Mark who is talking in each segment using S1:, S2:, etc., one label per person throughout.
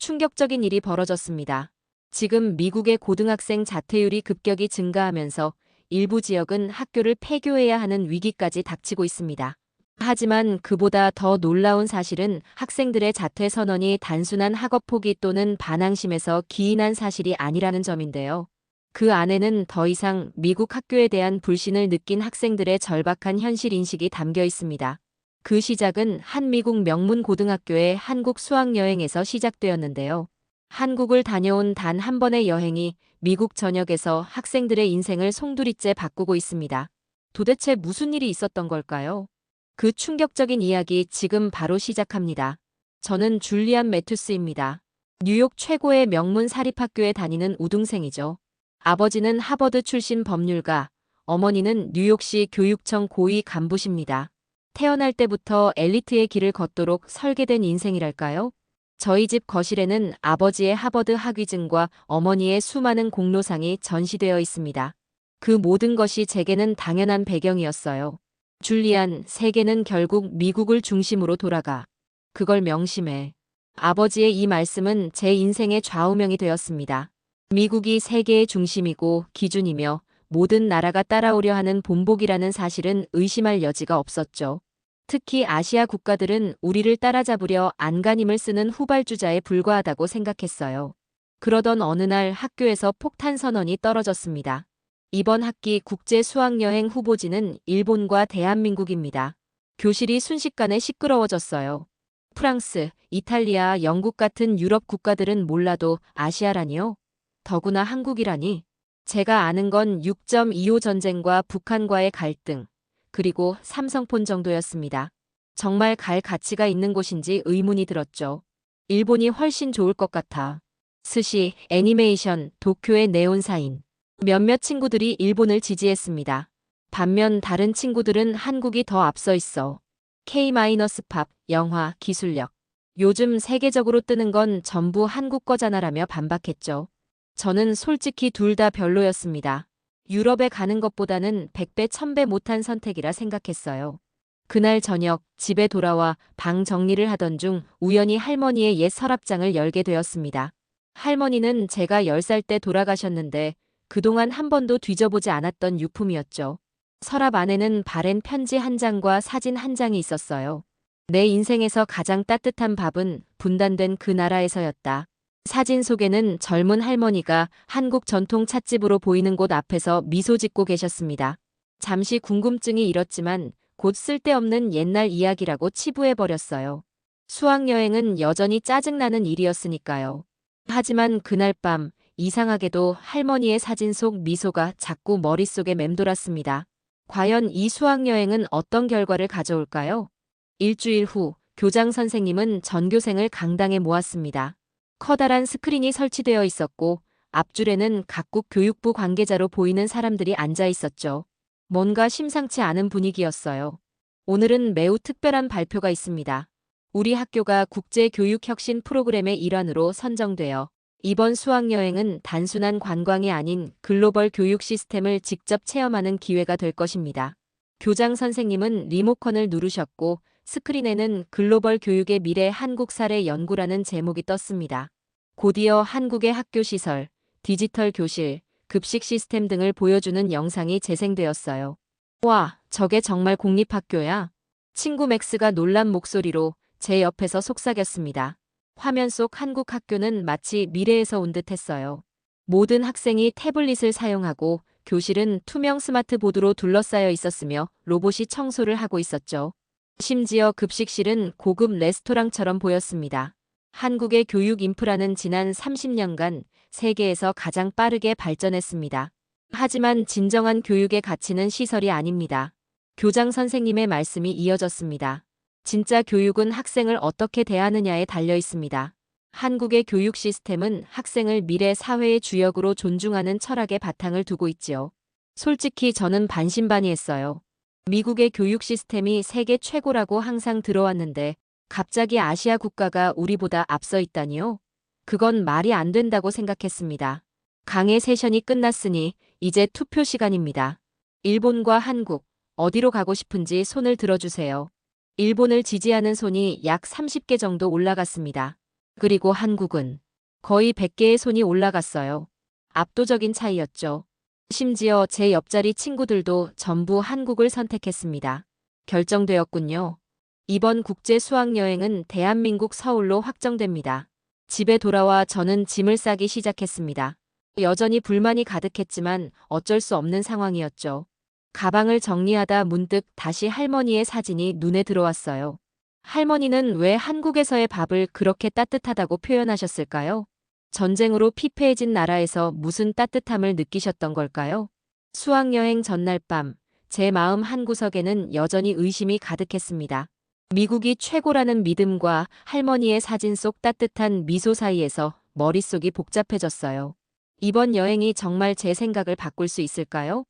S1: 충격적인 일이 벌어졌습니다. 지금 미국의 고등학생 자퇴율이 급격히 증가하면서 일부 지역은 학교를 폐교해야 하는 위기까지 닥치고 있습니다. 하지만 그보다 더 놀라운 사실은 학생들의 자퇴 선언이 단순한 학업 포기 또는 반항심에서 기인한 사실이 아니라는 점인데요. 그 안에는 더 이상 미국 학교에 대한 불신을 느낀 학생들의 절박한 현실 인식이 담겨 있습니다. 그 시작은 한 미국 명문 고등학교의 한국 수학여행에서 시작되었는데요. 한국을 다녀온 단 한 번의 여행이 미국 전역에서 학생들의 인생을 송두리째 바꾸고 있습니다. 도대체 무슨 일이 있었던 걸까요? 그 충격적인 이야기 지금 바로 시작합니다. 저는 줄리안 매튜스입니다. 뉴욕 최고의 명문 사립학교에 다니는 우등생이죠. 아버지는 하버드 출신 법률가, 어머니는 뉴욕시 교육청 고위 간부십니다. 태어날 때부터 엘리트의 길을 걷도록 설계된 인생이랄까요? 저희 집 거실에는 아버지의 하버드 학위증과 어머니의 수많은 공로상이 전시되어 있습니다. 그 모든 것이 제게는 당연한 배경이었어요. 줄리안, 세계는 결국 미국을 중심으로 돌아가. 그걸 명심해. 아버지의 이 말씀은 제 인생의 좌우명이 되었습니다. 미국이 세계의 중심이고 기준이며 모든 나라가 따라오려 하는 본보기라는 사실은 의심할 여지가 없었죠. 특히 아시아 국가들은 우리를 따라잡으려 안간힘을 쓰는 후발주자에 불과하다고 생각했어요. 그러던 어느 날 학교에서 폭탄 선언이 떨어졌습니다. 이번 학기 국제 수학여행 후보지는 일본과 대한민국입니다. 교실이 순식간에 시끄러워졌어요. 프랑스, 이탈리아, 영국 같은 유럽 국가들은 몰라도 아시아라니요? 더구나 한국이라니? 제가 아는 건 6.25 전쟁과 북한과의 갈등, 그리고 삼성폰 정도였습니다. 정말 갈 가치가 있는 곳인지 의문이 들었죠. 일본이 훨씬 좋을 것 같아. 스시, 애니메이션, 도쿄의 네온사인. 몇몇 친구들이 일본을 지지했습니다. 반면 다른 친구들은 한국이 더 앞서 있어. K-팝, 영화, 기술력. 요즘 세계적으로 뜨는 건 전부 한국 거잖아라며 반박했죠. 저는 솔직히 둘 다 별로였습니다. 유럽에 가는 것보다는 100배, 1000배 못한 선택이라 생각했어요. 그날 저녁 집에 돌아와 방 정리를 하던 중 우연히 할머니의 옛 서랍장을 열게 되었습니다. 할머니는 제가 10살 때 돌아가셨는데 그동안 한 번도 뒤져보지 않았던 유품이었죠. 서랍 안에는 바랜 편지 한 장과 사진 한 장이 있었어요. 내 인생에서 가장 따뜻한 밥은 분단된 그 나라에서였다. 사진 속에는 젊은 할머니가 한국 전통 찻집으로 보이는 곳 앞에서 미소 짓고 계셨습니다. 잠시 궁금증이 일었지만 곧 쓸데없는 옛날 이야기라고 치부해버렸어요. 수학여행은 여전히 짜증나는 일이었으니까요. 하지만 그날 밤 이상하게도 할머니의 사진 속 미소가 자꾸 머릿속에 맴돌았습니다. 과연 이 수학여행은 어떤 결과를 가져올까요? 일주일 후 교장 선생님은 전교생을 강당에 모았습니다. 커다란 스크린이 설치되어 있었고 앞줄에는 각국 교육부 관계자로 보이는 사람들이 앉아 있었죠. 뭔가 심상치 않은 분위기였어요. 오늘은 매우 특별한 발표가 있습니다. 우리 학교가 국제교육혁신 프로그램의 일환으로 선정되어 이번 수학여행은 단순한 관광이 아닌 글로벌 교육 시스템을 직접 체험하는 기회가 될 것입니다. 교장 선생님은 리모컨을 누르셨고 스크린에는 글로벌 교육의 미래 한국 사례 연구라는 제목이 떴습니다. 곧이어 한국의 학교 시설, 디지털 교실, 급식 시스템 등을 보여주는 영상이 재생되었어요. 와, 저게 정말 공립학교야? 친구 맥스가 놀란 목소리로 제 옆에서 속삭였습니다. 화면 속 한국 학교는 마치 미래에서 온 듯했어요. 모든 학생이 태블릿을 사용하고 교실은 투명 스마트보드로 둘러싸여 있었으며 로봇이 청소를 하고 있었죠. 심지어 급식실은 고급 레스토랑처럼 보였습니다. 한국의 교육 인프라는 지난 30년간 세계에서 가장 빠르게 발전했습니다. 하지만 진정한 교육의 가치는 시설이 아닙니다. 교장 선생님의 말씀이 이어졌습니다. 진짜 교육은 학생을 어떻게 대하느냐에 달려 있습니다. 한국의 교육 시스템은 학생을 미래 사회의 주역으로 존중하는 철학의 바탕을 두고 있지요. 솔직히 저는 반신반의했어요. 미국의 교육 시스템이 세계 최고라고 항상 들어왔는데 갑자기 아시아 국가가 우리보다 앞서 있다니요? 그건 말이 안 된다고 생각했습니다. 강의 세션이 끝났으니 이제 투표 시간입니다. 일본과 한국, 어디로 가고 싶은지 손을 들어주세요. 일본을 지지하는 손이 약 30개 정도 올라갔습니다. 그리고 한국은 거의 100개의 손이 올라갔어요. 압도적인 차이였죠. 심지어 제 옆자리 친구들도 전부 한국을 선택했습니다. 결정되었군요. 이번 국제 수학여행은 대한민국 서울로 확정됩니다. 집에 돌아와 저는 짐을 싸기 시작했습니다. 여전히 불만이 가득했지만 어쩔 수 없는 상황이었죠. 가방을 정리하다 문득 다시 할머니의 사진이 눈에 들어왔어요. 할머니는 왜 한국에서의 밥을 그렇게 따뜻하다고 표현하셨을까요? 전쟁으로 피폐해진 나라에서 무슨 따뜻함을 느끼셨던 걸까요? 수학여행 전날 밤, 제 마음 한구석에는 여전히 의심이 가득했습니다. 미국이 최고라는 믿음과 할머니의 사진 속 따뜻한 미소 사이에서 머릿속이 복잡해졌어요. 이번 여행이 정말 제 생각을 바꿀 수 있을까요?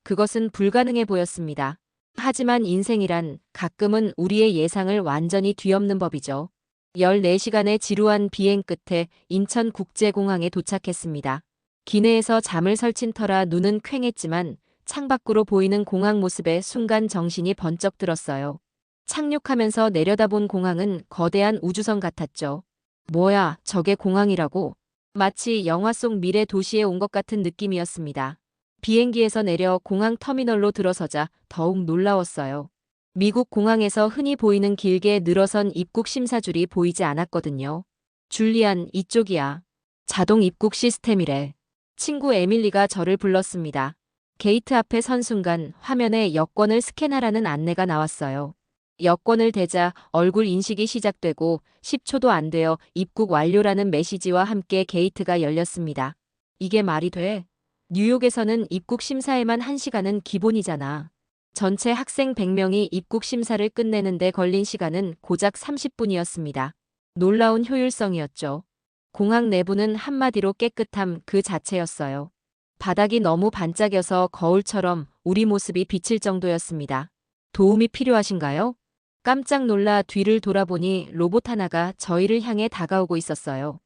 S1: 그것은 불가능해 보였습니다. 하지만 인생이란 가끔은 우리의 예상을 완전히 뒤엎는 법이죠. 14시간의 지루한 비행 끝에 인천국제공항에 도착했습니다. 기내에서 잠을 설친 터라 눈은 퀭했지만 창밖으로 보이는 공항 모습에 순간 정신이 번쩍 들었어요. 착륙하면서 내려다본 공항은 거대한 우주선 같았죠. 뭐야, 저게 공항이라고? 마치 영화 속 미래 도시에 온 것 같은 느낌이었습니다. 비행기에서 내려 공항 터미널로 들어서자 더욱 놀라웠어요. 미국 공항에서 흔히 보이는 길게 늘어선 입국 심사줄이 보이지 않았거든요. 줄리안, 이쪽이야. 자동 입국 시스템이래. 친구 에밀리가 저를 불렀습니다. 게이트 앞에 선 순간 화면에 여권을 스캔하라는 안내가 나왔어요. 여권을 대자 얼굴 인식이 시작되고 10초도 안 되어 입국 완료라는 메시지와 함께 게이트가 열렸습니다. 이게 말이 돼? 뉴욕에서는 입국 심사에만 1시간은 기본이잖아. 전체 학생 100명이 입국 심사를 끝내는데 걸린 시간은 고작 30분이었습니다. 놀라운 효율성이었죠. 공항 내부는 한마디로 깨끗함 그 자체였어요. 바닥이 너무 반짝여서 거울처럼 우리 모습이 비칠 정도였습니다. 도움이 필요하신가요? 깜짝 놀라 뒤를 돌아보니 로봇 하나가 저희를 향해 다가오고 있었어요.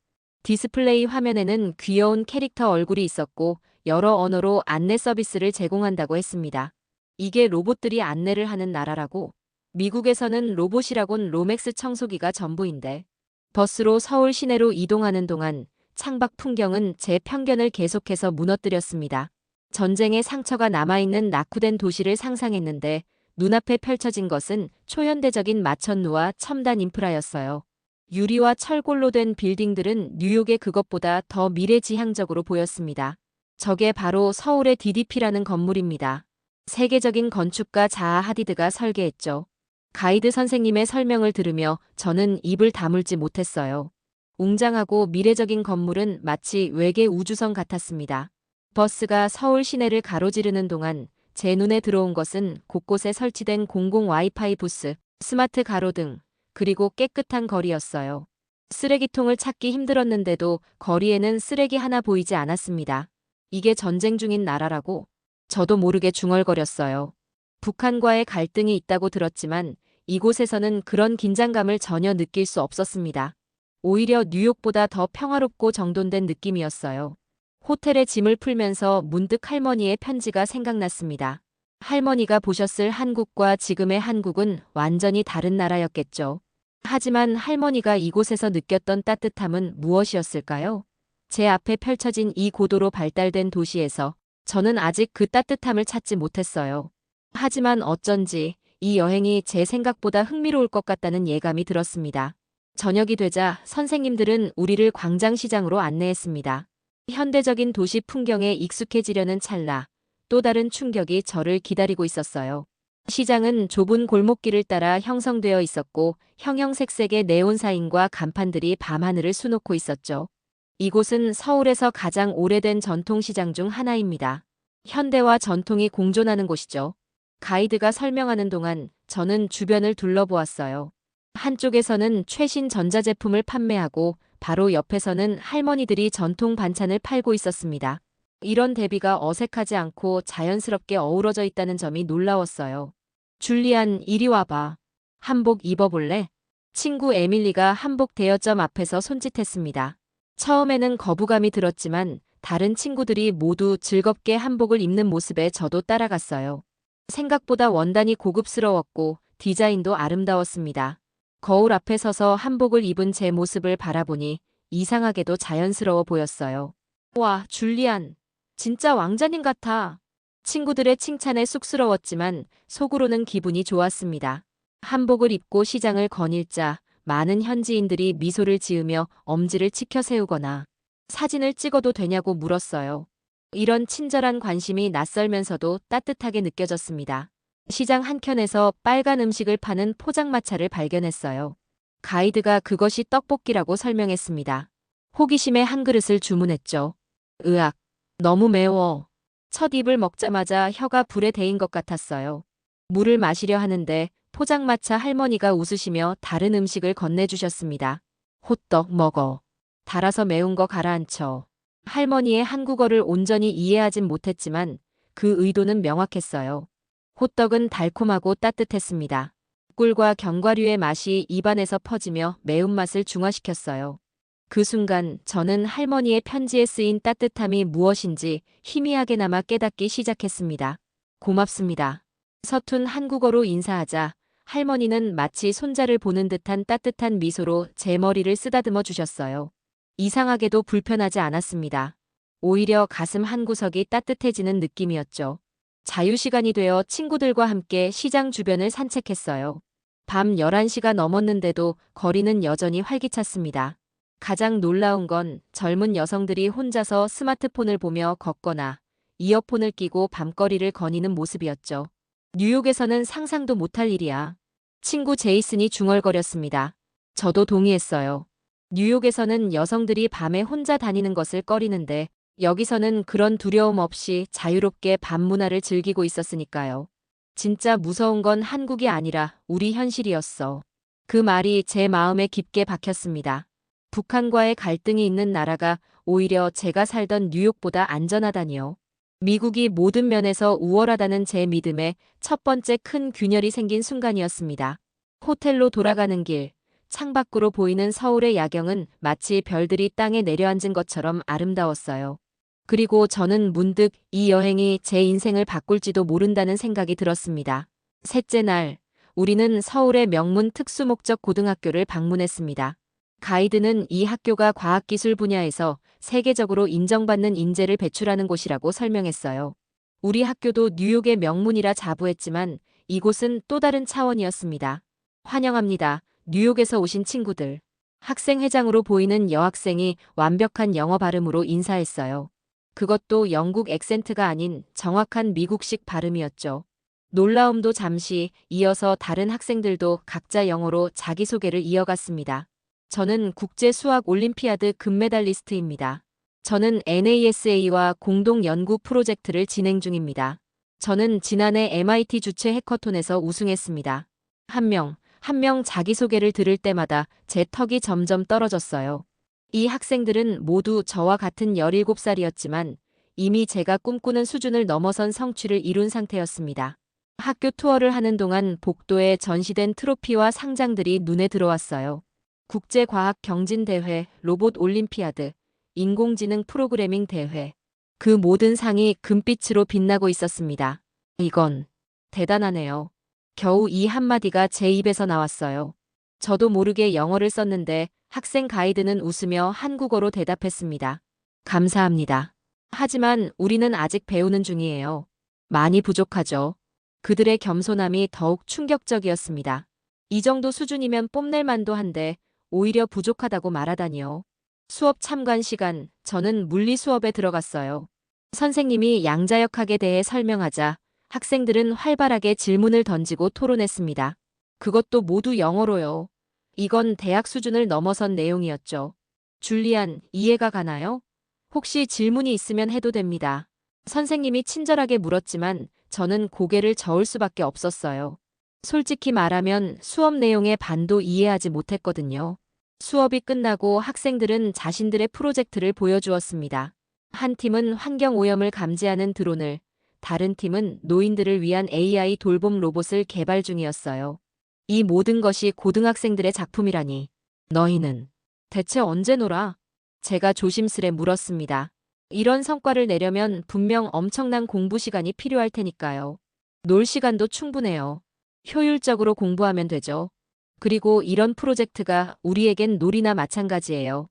S1: 디스플레이 화면에는 귀여운 캐릭터 얼굴이 있었고 여러 언어로 안내 서비스를 제공한다고 했습니다. 이게 로봇들이 안내를 하는 나라라고? 미국에서는 로봇이라곤 로맥스 청소기가 전부인데. 버스로 서울 시내로 이동하는 동안 창밖 풍경은 제 편견을 계속해서 무너뜨렸습니다. 전쟁의 상처가 남아있는 낙후된 도시를 상상했는데 눈앞에 펼쳐진 것은 초현대적인 마천루와 첨단 인프라였어요. 유리와 철골로 된 빌딩들은 뉴욕의 그것보다 더 미래지향적으로 보였습니다. 저게 바로 서울의 DDP라는 건물입니다. 세계적인 건축가 자하 하디드가 설계했죠. 가이드 선생님의 설명을 들으며 저는 입을 다물지 못했어요. 웅장하고 미래적인 건물은 마치 외계 우주선 같았습니다. 버스가 서울 시내를 가로지르는 동안 제 눈에 들어온 것은 곳곳에 설치된 공공 와이파이 부스, 스마트 가로등, 그리고 깨끗한 거리였어요. 쓰레기통을 찾기 힘들었는데도 거리에는 쓰레기 하나 보이지 않았습니다. 이게 전쟁 중인 나라라고? 저도 모르게 중얼거렸어요. 북한과의 갈등이 있다고 들었지만 이곳에서는 그런 긴장감을 전혀 느낄 수 없었습니다. 오히려 뉴욕보다 더 평화롭고 정돈된 느낌이었어요. 호텔에 짐을 풀면서 문득 할머니의 편지가 생각났습니다. 할머니가 보셨을 한국과 지금의 한국은 완전히 다른 나라였겠죠. 하지만 할머니가 이곳에서 느꼈던 따뜻함은 무엇이었을까요? 제 앞에 펼쳐진 이 고도로 발달된 도시에서 저는 아직 그 따뜻함을 찾지 못했어요. 하지만 어쩐지 이 여행이 제 생각보다 흥미로울 것 같다는 예감이 들었습니다. 저녁이 되자 선생님들은 우리를 광장시장으로 안내했습니다. 현대적인 도시 풍경에 익숙해지려는 찰나 또 다른 충격이 저를 기다리고 있었어요. 시장은 좁은 골목길을 따라 형성되어 있었고 형형색색의 네온 사인과 간판들이 밤하늘을 수놓고 있었죠. 이곳은 서울에서 가장 오래된 전통시장 중 하나입니다. 현대와 전통이 공존하는 곳이죠. 가이드가 설명하는 동안 저는 주변을 둘러보았어요. 한쪽에서는 최신 전자제품을 판매하고 바로 옆에서는 할머니들이 전통 반찬을 팔고 있었습니다. 이런 대비가 어색하지 않고 자연스럽게 어우러져 있다는 점이 놀라웠어요. 줄리안, 이리 와봐. 한복 입어볼래? 친구 에밀리가 한복 대여점 앞에서 손짓했습니다. 처음에는 거부감이 들었지만 다른 친구들이 모두 즐겁게 한복을 입는 모습에 저도 따라갔어요. 생각보다 원단이 고급스러웠고 디자인도 아름다웠습니다. 거울 앞에 서서 한복을 입은 제 모습을 바라보니 이상하게도 자연스러워 보였어요. 와, 줄리안. 진짜 왕자님 같아. 친구들의 칭찬에 쑥스러웠지만 속으로는 기분이 좋았습니다. 한복을 입고 시장을 거닐자 많은 현지인들이 미소를 지으며 엄지를 치켜 세우거나 사진을 찍어도 되냐고 물었어요. 이런 친절한 관심이 낯설면서도 따뜻하게 느껴졌습니다. 시장 한켠에서 빨간 음식을 파는 포장마차를 발견했어요. 가이드가 그것이 떡볶이라고 설명했습니다. 호기심에 한 그릇을 주문했죠. 으악, 너무 매워. 첫 입을 먹자마자 혀가 불에 데인 것 같았어요. 물을 마시려 하는데 포장마차 할머니가 웃으시며 다른 음식을 건네주셨습니다. 호떡 먹어. 달아서 매운 거 가라앉혀. 할머니의 한국어를 온전히 이해하진 못했지만 그 의도는 명확했어요. 호떡은 달콤하고 따뜻했습니다. 꿀과 견과류의 맛이 입안에서 퍼지며 매운맛을 중화시켰어요. 그 순간 저는 할머니의 편지에 쓰인 따뜻함이 무엇인지 희미하게나마 깨닫기 시작했습니다. 고맙습니다. 서툰 한국어로 인사하자 할머니는 마치 손자를 보는 듯한 따뜻한 미소로 제 머리를 쓰다듬어 주셨어요. 이상하게도 불편하지 않았습니다. 오히려 가슴 한구석이 따뜻해지는 느낌이었죠. 자유시간이 되어 친구들과 함께 시장 주변을 산책했어요. 밤 11시가 넘었는데도 거리는 여전히 활기찼습니다. 가장 놀라운 건 젊은 여성들이 혼자서 스마트폰을 보며 걷거나 이어폰을 끼고 밤거리를 거니는 모습이었죠. 뉴욕에서는 상상도 못할 일이야. 친구 제이슨이 중얼거렸습니다. 저도 동의했어요. 뉴욕에서는 여성들이 밤에 혼자 다니는 것을 꺼리는데 여기서는 그런 두려움 없이 자유롭게 밤 문화를 즐기고 있었으니까요. 진짜 무서운 건 한국이 아니라 우리 현실이었어. 그 말이 제 마음에 깊게 박혔습니다. 북한과의 갈등이 있는 나라가 오히려 제가 살던 뉴욕보다 안전하다니요. 미국이 모든 면에서 우월하다는 제 믿음에 첫 번째 큰 균열이 생긴 순간이었습니다. 호텔로 돌아가는 길, 창밖으로 보이는 서울의 야경은 마치 별들이 땅에 내려앉은 것처럼 아름다웠어요. 그리고 저는 문득 이 여행이 제 인생을 바꿀지도 모른다는 생각이 들었습니다. 셋째 날, 우리는 서울의 명문 특수목적 고등학교를 방문했습니다. 가이드는 이 학교가 과학기술 분야에서 세계적으로 인정받는 인재를 배출하는 곳이라고 설명했어요. 우리 학교도 뉴욕의 명문이라 자부했지만 이곳은 또 다른 차원이었습니다. 환영합니다. 뉴욕에서 오신 친구들. 학생회장으로 보이는 여학생이 완벽한 영어 발음으로 인사했어요. 그것도 영국 액센트가 아닌 정확한 미국식 발음이었죠. 놀라움도 잠시 이어서 다른 학생들도 각자 영어로 자기소개를 이어갔습니다. 저는 국제 수학 올림피아드 금메달리스트입니다. 저는 NASA와 공동 연구 프로젝트를 진행 중입니다. 저는 지난해 MIT 주최 해커톤에서 우승했습니다. 한 명 자기소개를 들을 때마다 제 턱이 점점 떨어졌어요. 이 학생들은 모두 저와 같은 17살이었지만 이미 제가 꿈꾸는 수준을 넘어선 성취를 이룬 상태였습니다. 학교 투어를 하는 동안 복도에 전시된 트로피와 상장들이 눈에 들어왔어요. 국제과학 경진대회, 로봇 올림피아드, 인공지능 프로그래밍 대회. 그 모든 상이 금빛으로 빛나고 있었습니다. 이건 대단하네요. 겨우 이 한마디가 제 입에서 나왔어요. 저도 모르게 영어를 썼는데 학생 가이드는 웃으며 한국어로 대답했습니다. 감사합니다. 하지만 우리는 아직 배우는 중이에요. 많이 부족하죠. 그들의 겸손함이 더욱 충격적이었습니다. 이 정도 수준이면 뽐낼 만도 한데 오히려 부족하다고 말하다니요. 수업 참관 시간, 저는 물리 수업에 들어갔어요. 선생님이 양자역학에 대해 설명하자 학생들은 활발하게 질문을 던지고 토론했습니다. 그것도 모두 영어로요. 이건 대학 수준을 넘어선 내용이었죠. 줄리안, 이해가 가나요? 혹시 질문이 있으면 해도 됩니다. 선생님이 친절하게 물었지만 저는 고개를 저을 수밖에 없었어요. 솔직히 말하면 수업 내용의 반도 이해하지 못했거든요. 수업이 끝나고 학생들은 자신들의 프로젝트를 보여주었습니다. 한 팀은 환경오염을 감지하는 드론을, 다른 팀은 노인들을 위한 AI 돌봄 로봇을 개발 중이었어요. 이 모든 것이 고등학생들의 작품이라니. 너희는 대체 언제 놀아? 제가 조심스레 물었습니다. 이런 성과를 내려면 분명 엄청난 공부 시간이 필요할 테니까요. 놀 시간도 충분해요. 효율적으로 공부하면 되죠. 그리고 이런 프로젝트가 우리에겐 놀이나 마찬가지예요.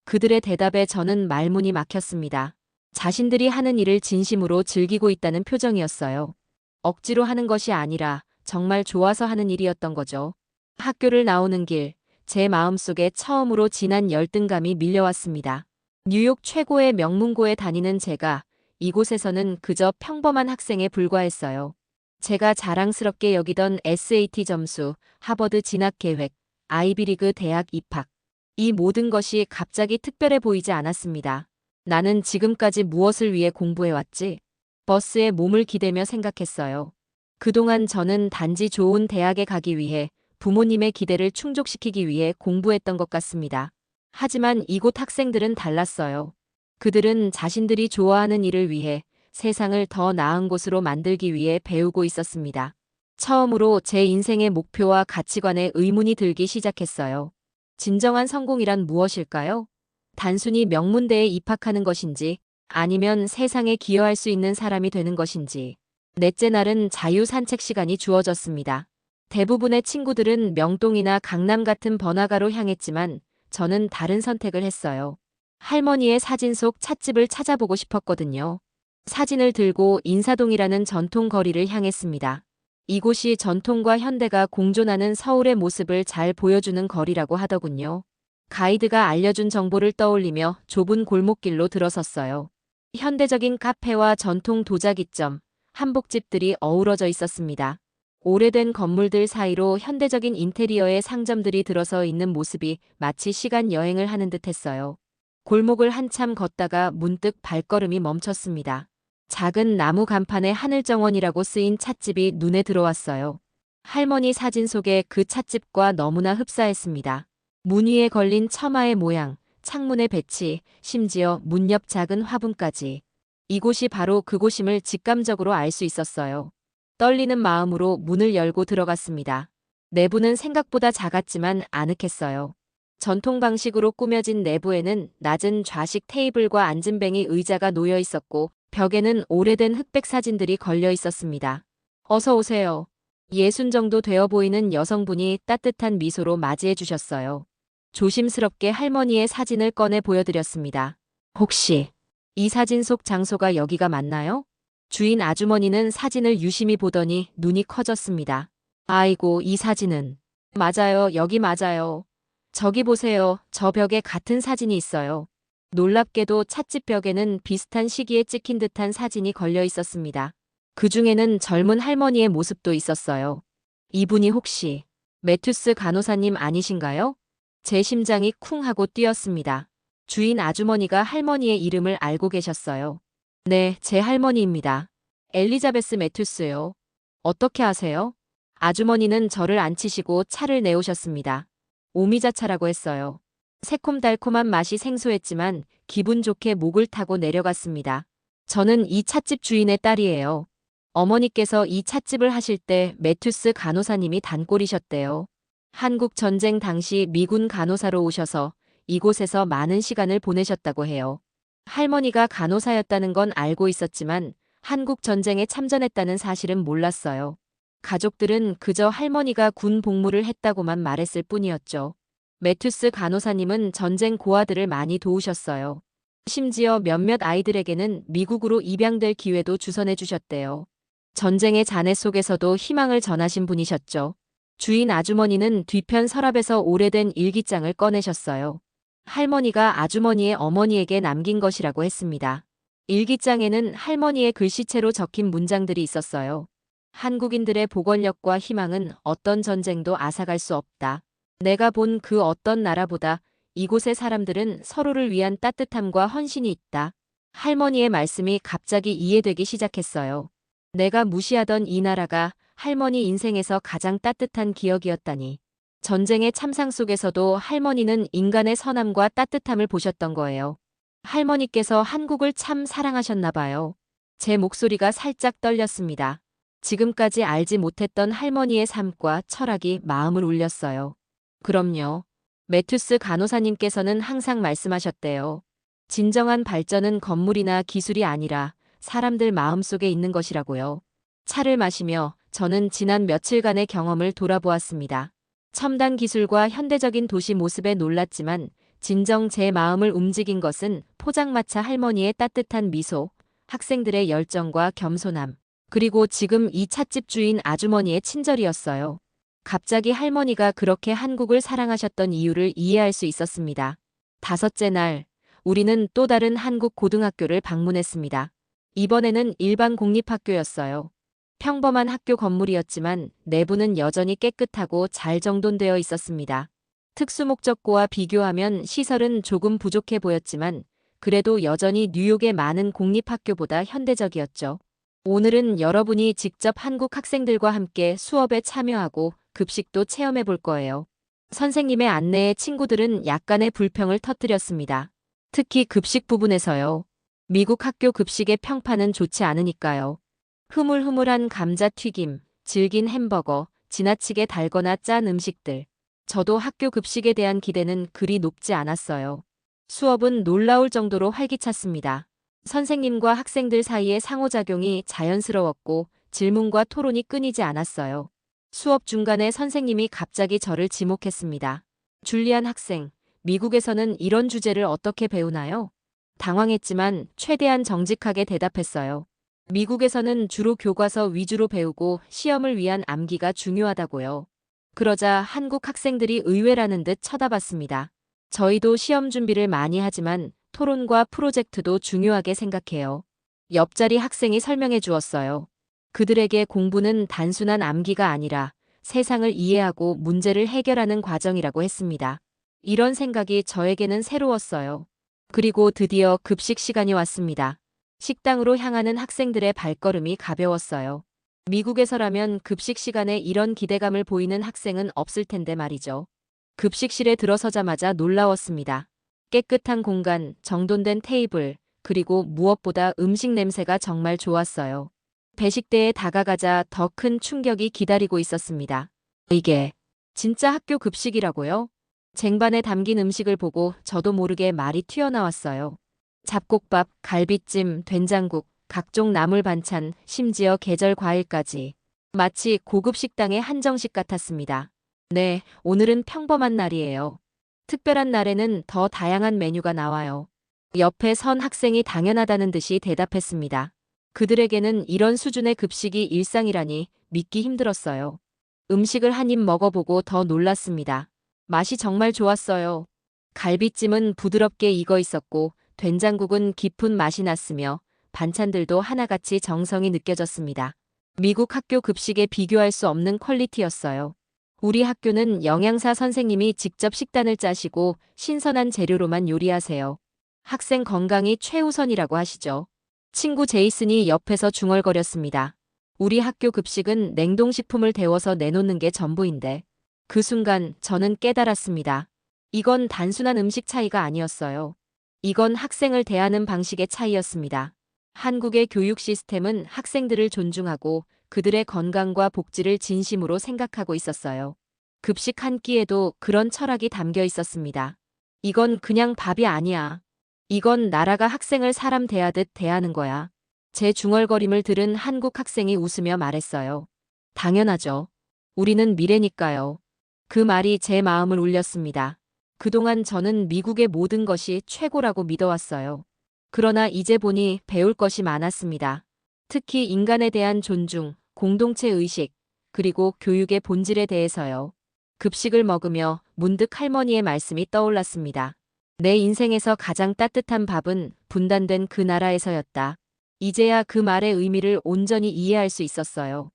S1: 그들의 대답에 저는 말문이 막혔습니다. 자신들이 하는 일을 진심으로 즐기고 있다는 표정이었어요. 억지로 하는 것이 아니라 정말 좋아서 하는 일이었던 거죠. 학교를 나오는 길, 제 마음속에 처음으로 진한 열등감이 밀려왔습니다. 뉴욕 최고의 명문고에 다니는 제가 이곳에서는 그저 평범한 학생에 불과했어요. 제가 자랑스럽게 여기던 SAT 점수, 하버드 진학 계획, 아이비리그 대학 입학. 이 모든 것이 갑자기 특별해 보이지 않았습니다. 나는 지금까지 무엇을 위해 공부해왔지? 버스에 몸을 기대며 생각했어요. 그동안 저는 단지 좋은 대학에 가기 위해 부모님의 기대를 충족시키기 위해 공부했던 것 같습니다. 하지만 이곳 학생들은 달랐어요. 그들은 자신들이 좋아하는 일을 위해 세상을 더 나은 곳으로 만들기 위해 배우고 있었습니다. 처음으로 제 인생의 목표와 가치관에 의문이 들기 시작했어요. 진정한 성공이란 무엇일까요? 단순히 명문대에 입학하는 것인지, 아니면 세상에 기여할 수 있는 사람이 되는 것인지. 넷째 날은 자유 산책 시간이 주어졌습니다. 대부분의 친구들은 명동이나 강남 같은 번화가로 향했지만 저는 다른 선택을 했어요. 할머니의 사진 속 찻집을 찾아보고 싶었거든요. 사진을 들고 인사동이라는 전통 거리를 향했습니다. 이곳이 전통과 현대가 공존하는 서울의 모습을 잘 보여주는 거리라고 하더군요. 가이드가 알려준 정보를 떠올리며 좁은 골목길로 들어섰어요. 현대적인 카페와 전통 도자기점, 한복집들이 어우러져 있었습니다. 오래된 건물들 사이로 현대적인 인테리어의 상점들이 들어서 있는 모습이 마치 시간 여행을 하는 듯했어요. 골목을 한참 걷다가 문득 발걸음이 멈췄습니다. 작은 나무 간판에 하늘정원이라고 쓰인 찻집이 눈에 들어왔어요. 할머니 사진 속에 그 찻집과 너무나 흡사했습니다. 문 위에 걸린 처마의 모양, 창문의 배치, 심지어 문 옆 작은 화분까지. 이곳이 바로 그곳임을 직감적으로 알 수 있었어요. 떨리는 마음으로 문을 열고 들어갔습니다. 내부는 생각보다 작았지만 아늑했어요. 전통 방식으로 꾸며진 내부에는 낮은 좌식 테이블과 앉은뱅이 의자가 놓여 있었고 벽에는 오래된 흑백 사진들이 걸려 있었습니다. 어서 오세요. 60 정도 되어 보이는 여성분이 따뜻한 미소로 맞이해 주셨어요. 조심스럽게 할머니의 사진을 꺼내 보여드렸습니다. 혹시 이 사진 속 장소가 여기가 맞나요? 주인 아주머니는 사진을 유심히 보더니 눈이 커졌습니다. 아이고, 이 사진은. 맞아요, 여기 맞아요. 저기 보세요, 저 벽에 같은 사진이 있어요. 놀랍게도 찻집 벽에는 비슷한 시기에 찍힌 듯한 사진이 걸려 있었습니다. 그 중에는 젊은 할머니의 모습도 있었어요. 이분이 혹시 매튜스 간호사님 아니신가요? 제 심장이 쿵 하고 뛰었습니다. 주인 아주머니가 할머니의 이름을 알고 계셨어요. 네, 제 할머니입니다. 엘리자베스 매튜스요. 어떻게 아세요? 아주머니는 저를 앉히시고 차를 내오셨습니다. 오미자차라고 했어요. 새콤달콤한 맛이 생소했지만 기분 좋게 목을 타고 내려갔습니다. 저는 이 찻집 주인의 딸이에요. 어머니께서 이 찻집을 하실 때 매튜스 간호사님이 단골이셨대요. 한국 전쟁 당시 미군 간호사로 오셔서 이곳에서 많은 시간을 보내셨다고 해요. 할머니가 간호사였다는 건 알고 있었지만 한국 전쟁에 참전했다는 사실은 몰랐어요. 가족들은 그저 할머니가 군 복무를 했다고만 말했을 뿐이었죠. 매튜스 간호사님은 전쟁 고아들을 많이 도우셨어요. 심지어 몇몇 아이들에게는 미국으로 입양될 기회도 주선해 주셨대요. 전쟁의 잔해 속에서도 희망을 전하신 분이셨죠. 주인 아주머니는 뒤편 서랍에서 오래된 일기장을 꺼내셨어요. 할머니가 아주머니의 어머니에게 남긴 것이라고 했습니다. 일기장에는 할머니의 글씨체로 적힌 문장들이 있었어요. 한국인들의 보건력과 희망은 어떤 전쟁도 앗아갈 수 없다. 내가 본 그 어떤 나라보다 이곳의 사람들은 서로를 위한 따뜻함과 헌신이 있다. 할머니의 말씀이 갑자기 이해되기 시작했어요. 내가 무시하던 이 나라가 할머니 인생에서 가장 따뜻한 기억이었다니. 전쟁의 참상 속에서도 할머니는 인간의 선함과 따뜻함을 보셨던 거예요. 할머니께서 한국을 참 사랑하셨나 봐요. 제 목소리가 살짝 떨렸습니다. 지금까지 알지 못했던 할머니의 삶과 철학이 마음을 울렸어요. 그럼요. 매튜스 간호사님께서는 항상 말씀하셨대요. 진정한 발전은 건물이나 기술이 아니라 사람들 마음속에 있는 것이라고요. 차를 마시며 저는 지난 며칠간의 경험을 돌아보았습니다. 첨단 기술과 현대적인 도시 모습에 놀랐지만 진정 제 마음을 움직인 것은 포장마차 할머니의 따뜻한 미소, 학생들의 열정과 겸손함, 그리고 지금 이 찻집 주인 아주머니의 친절이었어요. 갑자기 할머니가 그렇게 한국을 사랑하셨던 이유를 이해할 수 있었습니다. 다섯째 날, 우리는 또 다른 한국 고등학교를 방문했습니다. 이번에는 일반 공립학교였어요. 평범한 학교 건물이었지만 내부는 여전히 깨끗하고 잘 정돈되어 있었습니다. 특수목적고와 비교하면 시설은 조금 부족해 보였지만 그래도 여전히 뉴욕의 많은 공립학교보다 현대적이었죠. 오늘은 여러분이 직접 한국 학생들과 함께 수업에 참여하고 급식도 체험해 볼 거예요. 선생님의 안내에 친구들은 약간의 불평을 터뜨렸습니다. 특히 급식 부분에서요. 미국 학교 급식의 평판은 좋지 않으니까요. 흐물흐물한 감자튀김, 질긴 햄버거, 지나치게 달거나 짠 음식들. 저도 학교 급식에 대한 기대는 그리 높지 않았어요. 수업은 놀라울 정도로 활기찼습니다. 선생님과 학생들 사이의 상호작용이 자연스러웠고 질문과 토론이 끊이지 않았어요. 수업 중간에 선생님이 갑자기 저를 지목했습니다. 줄리안 학생, 미국에서는 이런 주제를 어떻게 배우나요? 당황했지만 최대한 정직하게 대답했어요. 미국에서는 주로 교과서 위주로 배우고 시험을 위한 암기가 중요하다고요. 그러자 한국 학생들이 의외라는 듯 쳐다봤습니다. 저희도 시험 준비를 많이 하지만 토론과 프로젝트도 중요하게 생각해요. 옆자리 학생이 설명해 주었어요. 그들에게 공부는 단순한 암기가 아니라 세상을 이해하고 문제를 해결하는 과정이라고 했습니다. 이런 생각이 저에게는 새로웠어요. 그리고 드디어 급식 시간이 왔습니다. 식당으로 향하는 학생들의 발걸음이 가벼웠어요. 미국에서라면 급식 시간에 이런 기대감을 보이는 학생은 없을 텐데 말이죠. 급식실에 들어서자마자 놀라웠습니다. 깨끗한 공간, 정돈된 테이블, 그리고 무엇보다 음식 냄새가 정말 좋았어요. 배식대에 다가가자 더 큰 충격이 기다리고 있었습니다. 이게 진짜 학교 급식이라고요? 쟁반에 담긴 음식을 보고 저도 모르게 말이 튀어나왔어요. 잡곡밥, 갈비찜, 된장국, 각종 나물 반찬, 심지어 계절 과일까지. 마치 고급 식당의 한정식 같았습니다. 네, 오늘은 평범한 날이에요. 특별한 날에는 더 다양한 메뉴가 나와요. 옆에 선 학생이 당연하다는 듯이 대답했습니다. 그들에게는 이런 수준의 급식이 일상이라니 믿기 힘들었어요. 음식을 한 입 먹어보고 더 놀랐습니다. 맛이 정말 좋았어요. 갈비찜은 부드럽게 익어 있었고 된장국은 깊은 맛이 났으며 반찬들도 하나같이 정성이 느껴졌습니다. 미국 학교 급식에 비교할 수 없는 퀄리티였어요. 우리 학교는 영양사 선생님이 직접 식단을 짜시고 신선한 재료로만 요리하세요. 학생 건강이 최우선이라고 하시죠. 친구 제이슨이 옆에서 중얼거렸습니다. 우리 학교 급식은 냉동식품을 데워서 내놓는 게 전부인데. 그 순간 저는 깨달았습니다. 이건 단순한 음식 차이가 아니었어요. 이건 학생을 대하는 방식의 차이였습니다. 한국의 교육 시스템은 학생들을 존중하고 그들의 건강과 복지를 진심으로 생각하고 있었어요. 급식 한 끼에도 그런 철학이 담겨 있었습니다. 이건 그냥 밥이 아니야. 이건 나라가 학생을 사람 대하듯 대하는 거야. 제 중얼거림을 들은 한국 학생이 웃으며 말했어요. 당연하죠. 우리는 미래니까요. 그 말이 제 마음을 울렸습니다. 그동안 저는 미국의 모든 것이 최고라고 믿어왔어요. 그러나 이제 보니 배울 것이 많았습니다. 특히 인간에 대한 존중, 공동체 의식, 그리고 교육의 본질에 대해서요. 급식을 먹으며 문득 할머니의 말씀이 떠올랐습니다. 내 인생에서 가장 따뜻한 밥은 분단된 그 나라에서였다. 이제야 그 말의 의미를 온전히 이해할 수 있었어요.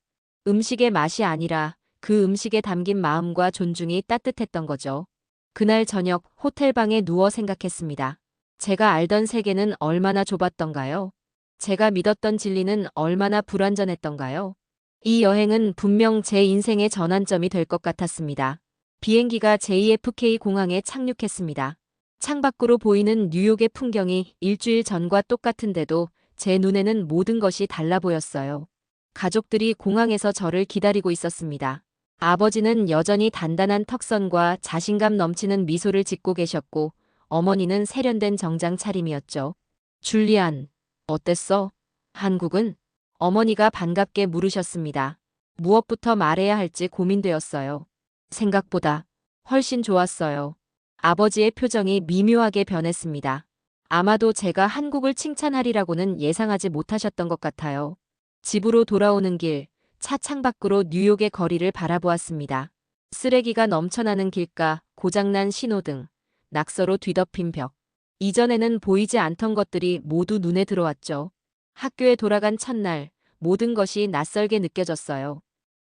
S1: 음식의 맛이 아니라 그 음식에 담긴 마음과 존중이 따뜻했던 거죠. 그날 저녁 호텔방에 누워 생각했습니다. 제가 알던 세계는 얼마나 좁았던가요? 제가 믿었던 진리는 얼마나 불완전했던가요? 이 여행은 분명 제 인생의 전환점이 될 것 같았습니다. 비행기가 JFK 공항에 착륙했습니다. 창밖으로 보이는 뉴욕의 풍경이 일주일 전과 똑같은데도 제 눈에는 모든 것이 달라 보였어요. 가족들이 공항에서 저를 기다리고 있었습니다. 아버지는 여전히 단단한 턱선과 자신감 넘치는 미소를 짓고 계셨고 어머니는 세련된 정장 차림이었죠. 줄리안, 어땠어? 한국은? 어머니가 반갑게 물으셨습니다. 무엇부터 말해야 할지 고민되었어요. 생각보다 훨씬 좋았어요. 아버지의 표정이 미묘하게 변했습니다. 아마도 제가 한국을 칭찬하리라고는 예상하지 못하셨던 것 같아요. 집으로 돌아오는 길, 차 창밖으로 뉴욕의 거리를 바라보았습니다. 쓰레기가 넘쳐나는 길가, 고장난 신호등, 낙서로 뒤덮인 벽. 이전에는 보이지 않던 것들이 모두 눈에 들어왔죠. 학교에 돌아간 첫날, 모든 것이 낯설게 느껴졌어요.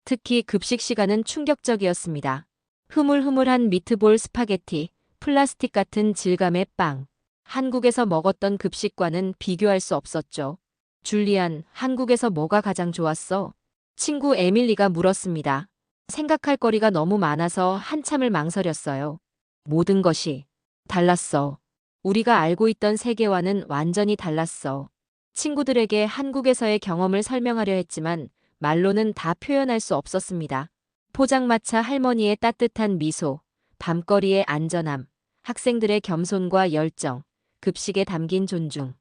S1: 특히 급식 시간은 충격적이었습니다. 흐물흐물한 미트볼 스파게티, 플라스틱 같은 질감의 빵. 한국에서 먹었던 급식과는 비교할 수 없었죠. 줄리안, 한국에서 뭐가 가장 좋았어? 친구 에밀리가 물었습니다. 생각할 거리가 너무 많아서 한참을 망설였어요. 모든 것이 달랐어. 우리가 알고 있던 세계와는 완전히 달랐어. 친구들에게 한국에서의 경험을 설명하려 했지만 말로는 다 표현할 수 없었습니다. 포장마차 할머니의 따뜻한 미소, 밤거리의 안전함, 학생들의 겸손과 열정, 급식에 담긴 존중.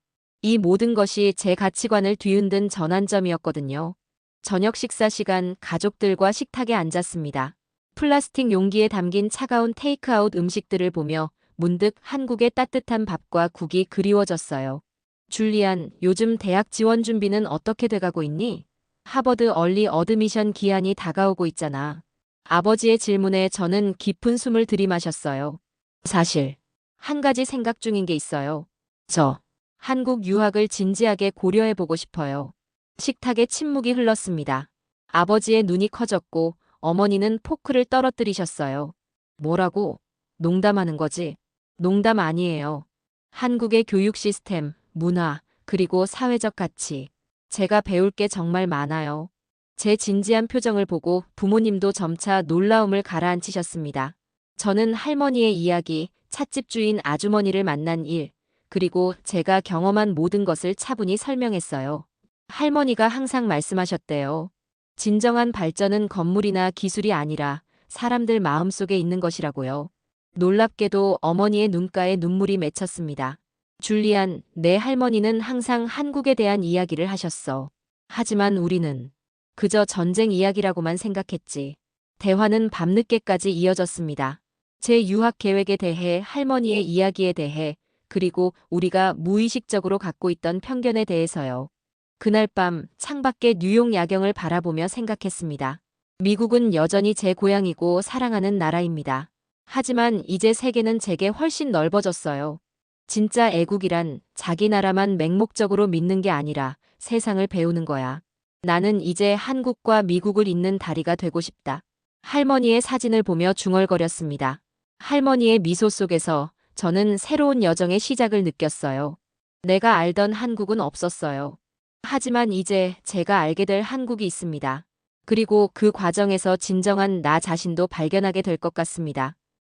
S1: 이 모든 것이 제 가치관을 뒤흔든 전환점이었거든요. 저녁 식사 시간 가족들과 식탁에 앉았습니다. 플라스틱 용기에 담긴 차가운 테이크아웃 음식들을 보며 문득 한국의 따뜻한 밥과 국이 그리워졌어요. 줄리안, 요즘 대학 지원 준비는 어떻게 돼가고 있니? 하버드 얼리 어드미션 기한이 다가오고 있잖아. 아버지의 질문에 저는 깊은 숨을 들이마셨어요. 사실, 한 가지 생각 중인 게 있어요. 저, 한국 유학을 진지하게 고려해보고 싶어요. 식탁에 침묵이 흘렀습니다. 아버지의 눈이 커졌고 어머니는 포크를 떨어뜨리셨어요. 뭐라고? 농담하는 거지? 농담 아니에요. 한국의 교육 시스템, 문화, 그리고 사회적 가치. 제가 배울 게 정말 많아요. 제 진지한 표정을 보고 부모님도 점차 놀라움을 가라앉히셨습니다. 저는 할머니의 이야기, 찻집 주인 아주머니를 만난 일, 그리고 제가 경험한 모든 것을 차분히 설명했어요. 할머니가 항상 말씀하셨대요. 진정한 발전은 건물이나 기술이 아니라 사람들 마음속에 있는 것이라고요. 놀랍게도 어머니의 눈가에 눈물이 맺혔습니다. 줄리안, 내 할머니는 항상 한국에 대한 이야기를 하셨어. 하지만 우리는 그저 전쟁 이야기라고만 생각했지. 대화는 밤늦게까지 이어졌습니다. 제 유학 계획에 대해, 할머니의 이야기에 대해, 그리고 우리가 무의식적으로 갖고 있던 편견에 대해서요. 그날 밤 창밖의 뉴욕 야경을 바라보며 생각했습니다. 미국은 여전히 제 고향이고 사랑하는 나라입니다. 하지만 이제 세계는 제게 훨씬 넓어졌어요. 진짜 애국이란 자기 나라만 맹목적으로 믿는 게 아니라 세상을 배우는 거야. 나는 이제 한국과 미국을 잇는 다리가 되고 싶다. 할머니의 사진을 보며 중얼거렸습니다. 할머니의 미소 속에서 저는 새로운 여정의 시작을 느꼈어요. 내가 알던 한국은 없었어요. 하지만 이제 제가 알게 될 한국이 있습니다. 그리고 그 과정에서 진정한 나 자신도 발견하게 될 것 같습니다.